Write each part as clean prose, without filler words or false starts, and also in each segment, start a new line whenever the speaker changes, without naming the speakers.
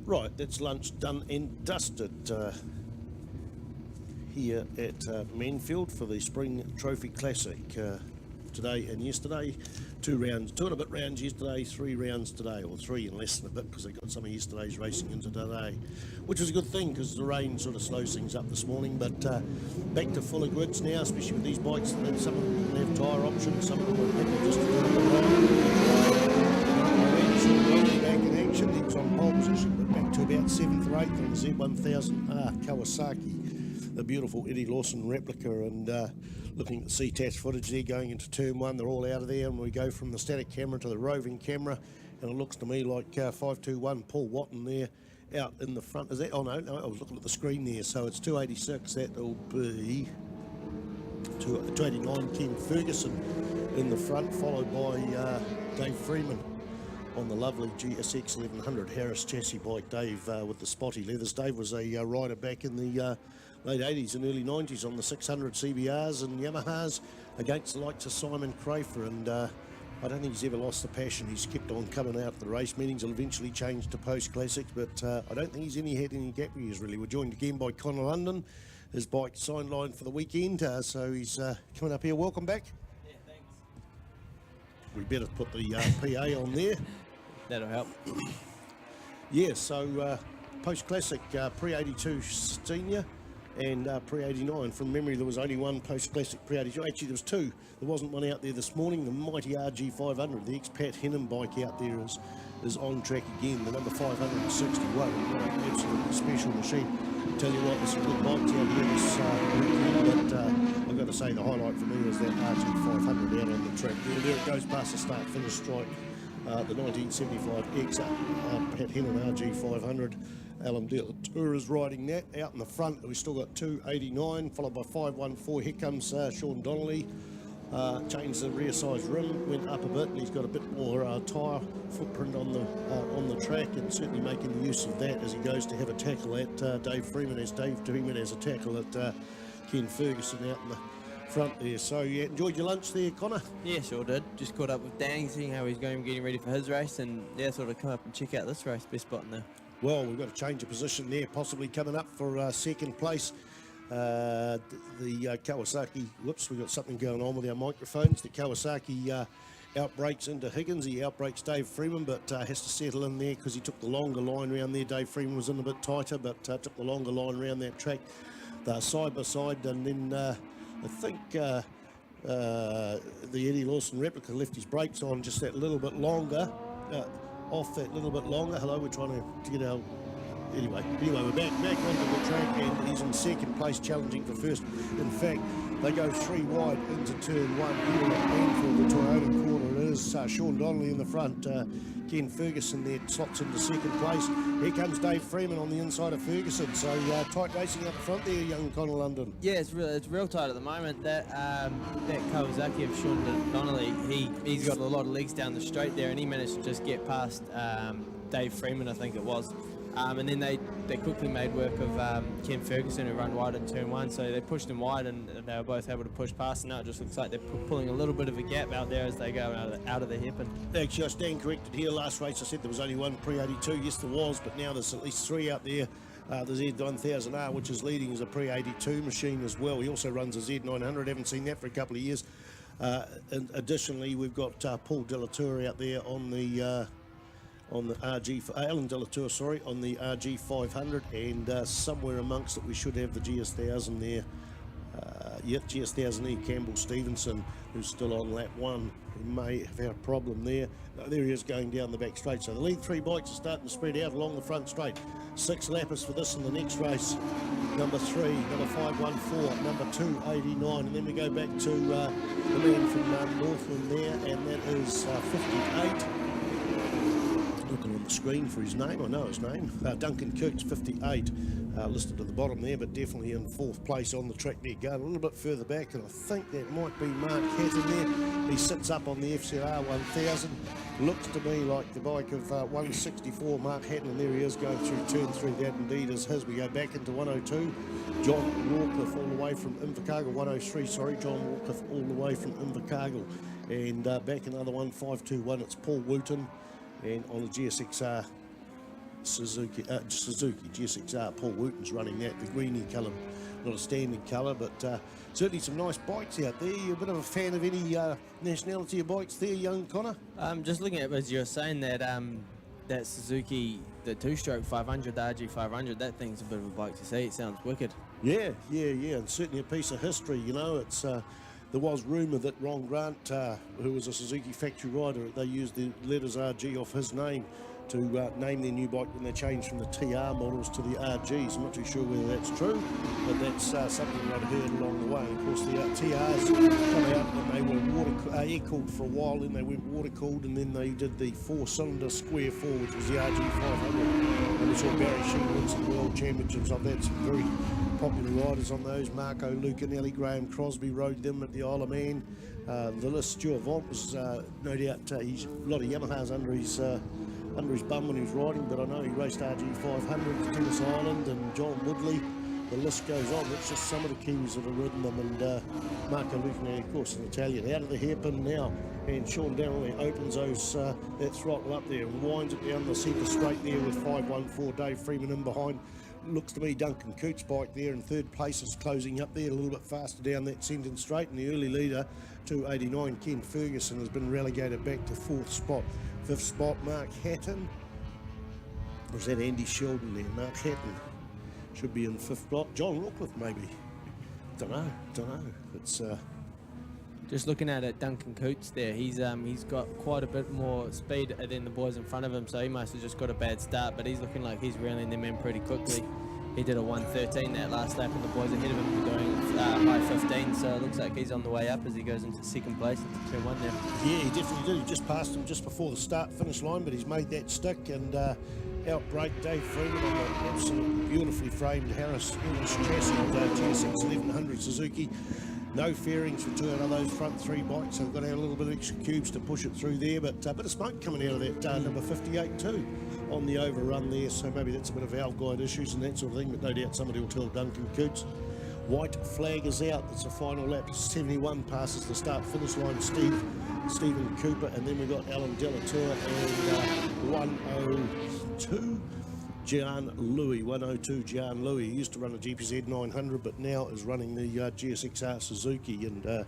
Right, that's lunch done and dusted here at Manfeild for the Spring Trophy Classic today and yesterday. 2 and a bit rounds yesterday, 3 rounds today, or 3 and less than a bit because they got some of yesterday's racing into today, which was a good thing because the rain sort of slows things up this morning. But back to fuller grids now, especially with these bikes. That some of them have tyre options, some of them are happy just to do it back in action. He was on pole position, but back to about 7th or 8th on the Z1000R Kawasaki, the beautiful Eddie Lawson replica. And looking at the Ctas footage there going into turn 1, they're all out of there, and we go from the static camera to the roving camera, and it looks to me like 521 Paul Watton there out in the front. Is that? Oh no, I was looking at the screen there, so it's 286. That'll be 289 Ken Ferguson in the front, followed by Dave Freeman on the lovely GSX 1100 Harris chassis bike. Dave with the spotty leathers. Dave was a rider back in the late 80s and early 90s on the 600 CBRs and Yamahas against the likes of Simon Crafer, and I don't think he's ever lost the passion. He's kept on coming out to the race meetings. He'll eventually change to post classics, but I don't think he's had any gap years really. We're joined again by Connor London, his bike signed line for the weekend, so he's coming up here. Welcome back.
Yeah, thanks.
We better put the PA on there.
That'll help.
Yeah, so post-classic pre-82 senior and pre-89. From memory, there was only one post-classic pre-82. Actually, there was 2. There wasn't one out there this morning. The mighty RG500, the ex-Pat Henham bike out there is on track again. The number 561, what an absolutely special machine. Tell you what, there's some good bikes out here this weekend, but I've got to say the highlight for me is that RG500 out on the track. There it goes past the start-finish stripe. The 1975 X Pat Henham RG500. Alan De La Tour is riding that out in the front. We still got 289, followed by 514. Here comes Sean Donnelly. Changed the rear size rim, went up a bit, and he's got a bit more tyre footprint on the track, and certainly making use of that as he goes to have a tackle at Dave Freeman, as Dave Freeman has a tackle at Ken Ferguson out in the front there. So yeah, enjoyed your lunch there, Connor?
Yeah, sure did. Just caught up with Danny, seeing how he's going, getting ready for his race, and yeah, sort of come up and check out this race. Best spot in there.
Well, we've got to change of position there, possibly coming up for second place. The Kawasaki, whoops, we've got something going on with our microphones. The Kawasaki outbreaks into Higgins. He outbreaks Dave Freeman, but has to settle in there because he took the longer line around there. Dave Freeman was in a bit tighter, but took the longer line around that track. They're side by side, and then I think the Eddie Lawson replica left his brakes on just that little bit longer, off that little bit longer. Hello, we're trying to get our... Anyway, we're back onto the track, and he's in second place, challenging for first. In fact, they go 3 wide into turn 1 here at Manfeild, the Toyota corner. It is Sean Donnelly in the front. Ken Ferguson there slots into second place. Here comes Dave Freeman on the inside of Ferguson. So tight racing up front there, young Connor London.
Yeah, it's real tight at the moment. That Kawasaki of Sean Donnelly, he's got a lot of legs down the straight there, and he managed to just get past Dave Freeman, I think it was. And then they quickly made work of Ken Ferguson, who ran wide in turn 1, so they pushed him wide, and they were both able to push past, and now it just looks like they're pulling a little bit of a gap out there as they go out of the hairpin.
Actually, I stand corrected here. Last race I said there was only one pre-82. Yes, there was, but now there's at least 3 out there. The Z1000R, which is leading as a pre-82 machine as well. He also runs a Z900. Haven't seen that for a couple of years. And additionally, we've got Paul De La Tour out there on the Alan De La Tour, sorry, on the RG500, and somewhere amongst it we should have the GS1000 there. GS1000E Campbell Stevenson, who's still on lap 1. He may have had a problem there. No, there he is going down the back straight. So the lead 3 bikes are starting to spread out along the front straight. 6 lappers for this in the next race. Number 3, number 514, number 289, and then we go back to the man from Northland there, and that is 58. Looking on the screen for his name, I know his name. Duncan Cooks, 58, listed at the bottom there, but definitely in 4th place on the track there. Going a little bit further back, and I think that might be Mark Hatton there. He sits up on the FCR 1000. Looks to me like the bike of 164, Mark Hatton, and there he is going through turn 3. That indeed is his. We go back into 102. John Warcliffe all the way from Invercargill. 103, sorry, John Warcliffe all the way from Invercargill. And back another one, 521, it's Paul Wooten. And on the GSX Suzuki GSXR. Paul Wooten's running that, the greeny colour, not a standard colour, but certainly some nice bikes out there. You a bit of a fan of any nationality of bikes there, young Connor?
Just looking at, as you were saying, that Suzuki, the two-stroke 500, the RG500, that thing's a bit of a bike to see. It sounds wicked.
Yeah, and certainly a piece of history, you know. It's there was rumour that Ron Grant, who was a Suzuki factory rider, they used the letters RG off his name to name their new bike when they changed from the TR models to the RGs. I'm not too sure whether that's true, but that's something I'd heard along the way. And of course, the TRs come out and they were air-cooled for a while, then they went water-cooled, and then they did the 4-cylinder square 4, which was the RG500. And we saw Barry Sheen win some world championships of that. Some very popular riders on those. Marco Lucanelli, Graham Crosby rode them at the Isle of Man. The list, Stuart Vaught was no doubt, he's a lot of Yamahas under his bum when he was riding, but I know he raced RG500 to Tennis Island, and John Woodley. The list goes on. That's just some of the Kiwis that have ridden them, and Marco Lucanelli, of course, an Italian. Out of the hairpin now, and Sean Donnelly opens those that throttle up there and winds it down the centre straight there with 514 Dave Freeman in behind. Looks to me Duncan Coote's bike there in third place is closing up there a little bit faster down that centre straight, and the early leader, 289, Ken Ferguson, has been relegated back to 4th spot. 5th spot, Mark Hatton. Or is that Andy Sheldon there? Mark Hatton should be in 5th spot. John Rockcliffe maybe. Don't know. It's
Just looking at it, Duncan Cootes there, he's got quite a bit more speed than the boys in front of him, so he must have just got a bad start, but he's looking like he's reeling them in pretty quickly. He did a 1:13 that last lap, and the boys ahead of him were doing high 15, so it looks like he's on the way up as he goes into 2nd place into turn 1 there.
Yeah, he definitely did. He just passed him just before the start-finish line, but he's made that stick, and outbreak Dave Freeman on the absolutely beautifully framed Harris English chassis GSX 1100 Suzuki. No fairings for 2 out of those front 3 bikes. They've got to have a little bit of extra cubes to push it through there, but a bit of smoke coming out of that number 58 too on the overrun there, so maybe that's a bit of valve guide issues and that sort of thing, but no doubt somebody will tell Duncan Cootes. White flag is out. It's a final lap. 71 passes the start-finish line. Stephen Cooper, and then we've got Alan Delatour and 102. Gian Louis, 102 Gian Louis. He used to run a GPZ 900, but now is running the GSXR Suzuki, and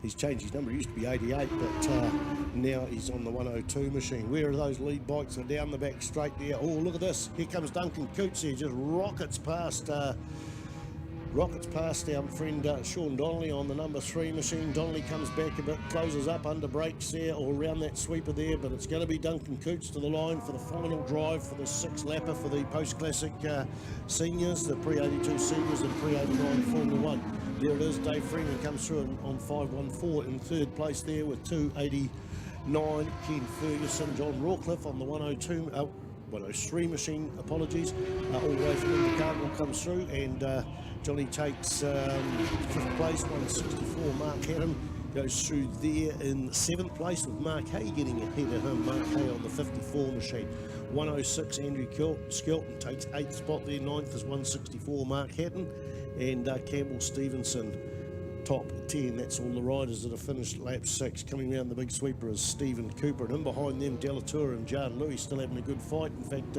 he's changed his number. He used to be 88, but now he's on the 102 machine. Where are those lead bikes? They're down the back straight there. Oh, look at this. Here comes Duncan Cootes here, just rockets past our friend Sean Donnelly on the number 3 machine. Donnelly comes back a bit, closes up under brakes there, or around that sweeper there, but it's going to be Duncan Cootes to the line for the final drive for the 6th lapper for the post-classic seniors, the pre-82 seniors and pre-89 Formula 1. There it is. Dave Freeman comes through on 514 in 3rd place there with 289. Ken Ferguson, John Rawcliffe on the 103 machine, apologies, all the way from Invercargill comes through, and Johnny takes 5th place, 164. Mark Hatton goes through there in 7th place, with Mark Hay getting ahead of him. Mark Hay on the 54 machine. 106, Andrew Skelton takes 8th spot there. 9th is 164, Mark Hatton, and Campbell Stevenson top 10. That's all the riders that have finished lap 6. Coming round the big sweeper is Stephen Cooper, and in behind them Delatour and John Louis still having a good fight. In fact,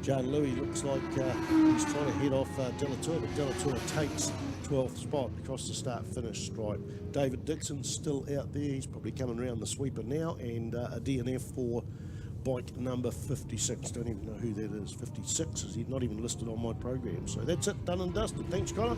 John Louis looks like he's trying to head off Delatour, but Delatour takes 12th spot across the start-finish stripe. David Dixon's still out there. He's probably coming around the sweeper now, and a DNF for bike number 56. Don't even know who that is. 56 is not even listed on my program. So that's it, done and dusted. Thanks, Connor.